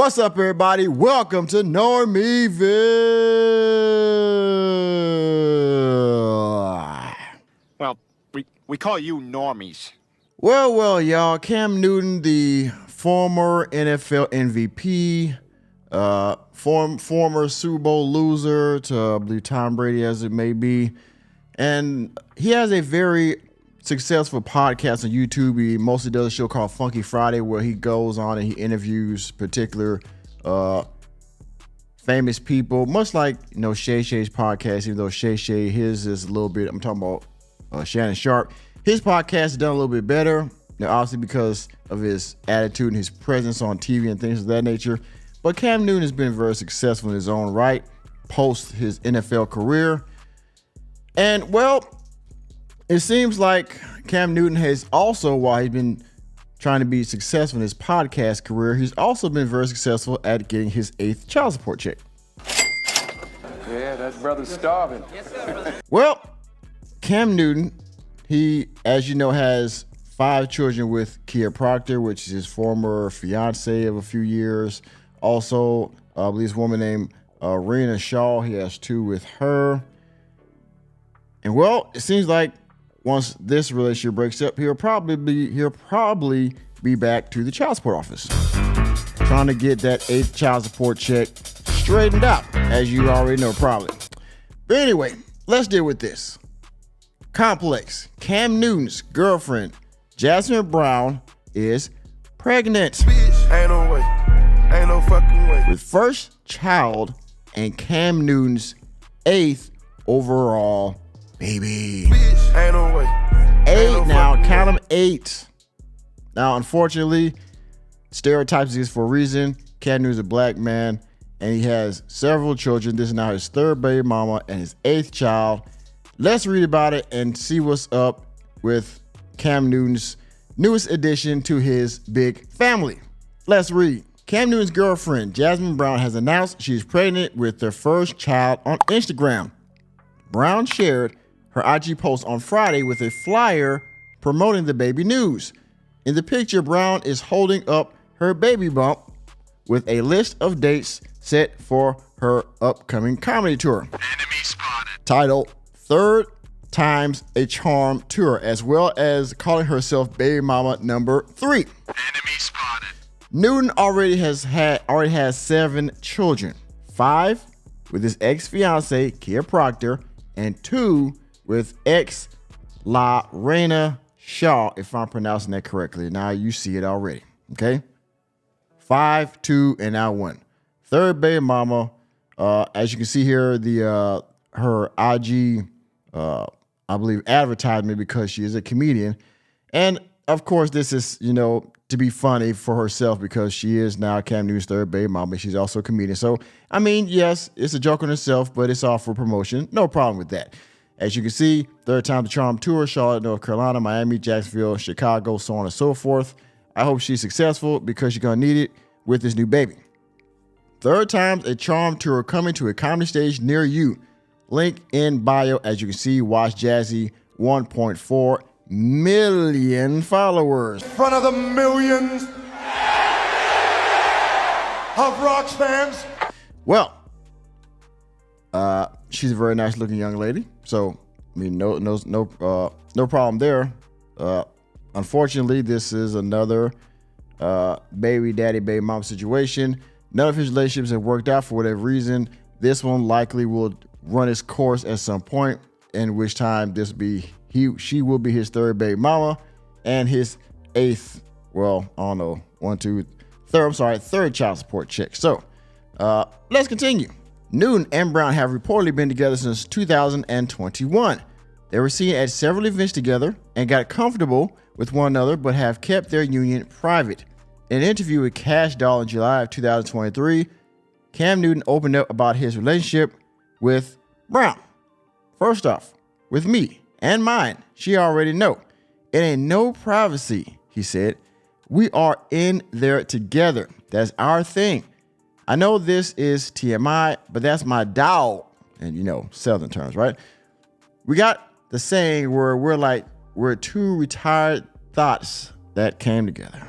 What's up, everybody? Welcome to Normieville. Well, we call you normies. Well, y'all. Cam Newton, the former NFL MVP, former Super Bowl loser to, I believe, Tom Brady, as it may be. And he has a very successful podcast on YouTube. He mostly does a show called Funky Friday, where he goes on and he interviews particular famous people, much like Shay Shay's podcast. Even though Shay his is a little bit, I'm talking about Shannon Sharp. His podcast is done a little bit better, obviously because of his attitude and his presence on TV and things of that nature. But Cam Newton has been very successful in his own right post his NFL career, and well, it seems like Cam Newton has also, while he's been trying to be successful in his podcast career, he's also been very successful at getting his 8th child support check. Yeah, that brother's starving. Yes, sir, brother. Well, Cam Newton, he, as you know, has 5 children with Kia Proctor, which is his former fiance of a few years. Also, I believe this woman named Rena Shaw, he has 2 with her. And well, it seems like once this relationship breaks up, he'll probably be back to the child support office, trying to get that 8th child support check straightened out, as you already know, probably. But anyway, let's deal with this. Complex. Cam Newton's girlfriend, Jasmin Brown, is pregnant. Bitch, ain't no way. Ain't no fucking way. With first child and Cam Newton's 8th overall baby. Bitch, ain't no way. 8 no now, fucking count way. them 8. Now, unfortunately, stereotypes exist for a reason. Cam Newton is a black man, and he has several children. This is now his 3rd baby mama and his 8th child. Let's read about it and see what's up with Cam Newton's newest addition to his big family. Let's read. Cam Newton's girlfriend, Jasmin Brown, has announced she's pregnant with their first child on Instagram. Brown shared her IG post on Friday with a flyer promoting the baby news. In the picture, Brown is holding up her baby bump with a list of dates set for her upcoming comedy tour. Enemy spotted. Titled Third Times a Charm Tour, as well as calling herself baby mama number 3. Enemy spotted. Newton already has 7 children, 5 with his ex-fiancee Kia Proctor, and 2 with ex-La Rena Shaw, if I'm pronouncing that correctly. Now you see it already, okay? 5, 2, and now 1. 3rd baby mama. As you can see here, her IG, I believe, advertisement, because she is a comedian. And of course, this is, to be funny for herself, because she is now Cam Newton's 3rd baby mama. She's also a comedian. So, I mean, yes, it's a joke on herself, but it's all for promotion. No problem with that. As you can see, 3rd time the charm tour: Charlotte, North Carolina, Miami, Jacksonville, Chicago, so on and so forth. I hope she's successful, because she's going to need it with this new baby. 3rd times a charm tour coming to a comedy stage near you. Link in bio. As you can see, watch Jazzy, 1.4 million followers. In front of the millions of Rocks fans. Well, she's a very nice looking young lady. So, I mean, no problem there. Unfortunately, this is another baby daddy, baby mom situation. None of his relationships have worked out for whatever reason. This one likely will run its course at some point, in which time she will be his 3rd baby mama and his 8th, well, I don't know, 3rd child support check. So let's continue. Newton and Brown have reportedly been together since 2021. They were seen at several events together and got comfortable with one another, but have kept their union private. In an interview with Cash Doll in July of 2023, Cam Newton opened up about his relationship with Brown. First off, with me and mine, she already know. It ain't no privacy, he said. We are in there together. That's our thing. I know this is TMI, but that's my dog. And Southern terms, right? We got the saying where we're 2 retired thoughts that came together.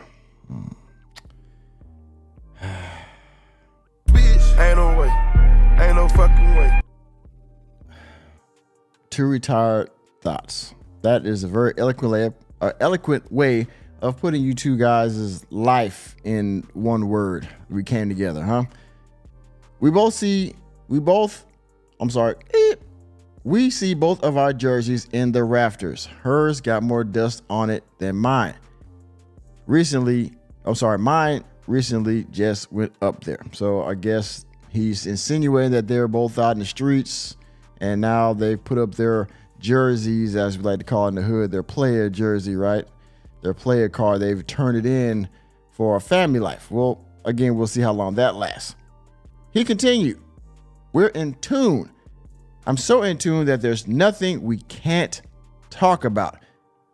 two retired thoughts. That is a very eloquent way of putting you two guys' life in one word. We came together, huh? We see both of our jerseys in the rafters. Hers got more dust on it than mine. Mine recently just went up there. So I guess he's insinuating that they're both out in the streets, and now they put up their jerseys, as we like to call it in the hood, their player jersey, right? Their player card. They've turned it in for a family life. Well, again, we'll see how long that lasts. He continued, we're in tune. I'm so in tune that there's nothing we can't talk about.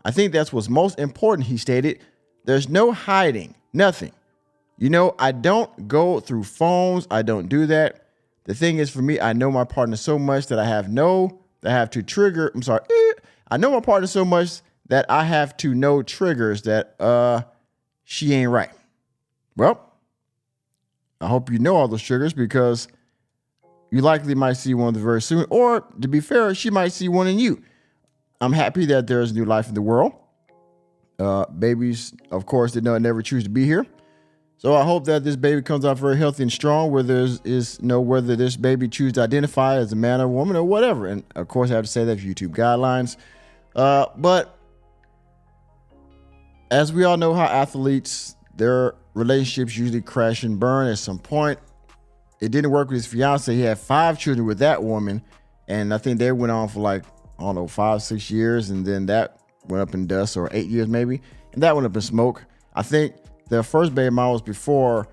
I think that's what's most important, he stated. There's no hiding, nothing. You know, I don't go through phones. I don't do that. The thing is, for me, I know my partner so much that I know my partner so much that I have to know triggers that she ain't right. Well, I hope you know all those triggers, because you likely might see one of them very soon, or to be fair, she might see one in you. I'm happy that there's new life in the world. Babies, of course, they never choose to be here. So I hope that this baby comes out very healthy and strong, whether this baby chooses to identify as a man or woman or whatever. And of course, I have to say that for YouTube guidelines. But as we all know how athletes, their relationships usually crash and burn at some point. It didn't work with his fiance. He had 5 children with that woman. And I think they went on for 5-6 years. And then that went up in dust, or 8 years maybe. And that went up in smoke. I think their first baby mom was before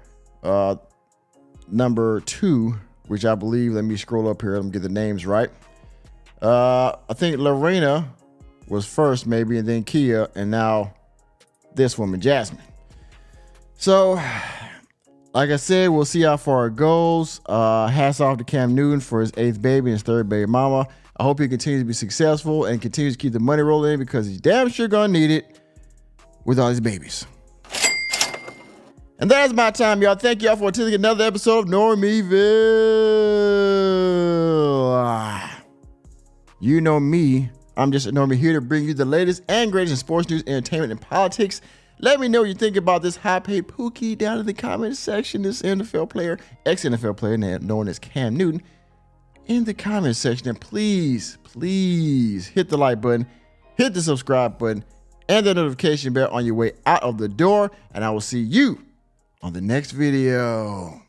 number 2, which I believe, let me scroll up here. Let me get the names right. I think Lorena was first maybe, and then Kia, and now this woman, Jasmin. So, like I said, we'll see how far it goes. Hats off to Cam Newton for his 8th baby and his 3rd baby mama. I hope he continues to be successful and continues to keep the money rolling in, because he's damn sure gonna need it with all these babies. And that is my time, y'all. Thank y'all for attending another episode of Normieville. You know me. I'm just a normie here to bring you the latest and greatest in sports news, entertainment, and politics. Let me know what you think about this high-paid Pookie down in the comment section. This NFL player, ex-NFL player known as Cam Newton, in the comment section. And please, please hit the like button, hit the subscribe button, and the notification bell on your way out of the door. And I will see you on the next video.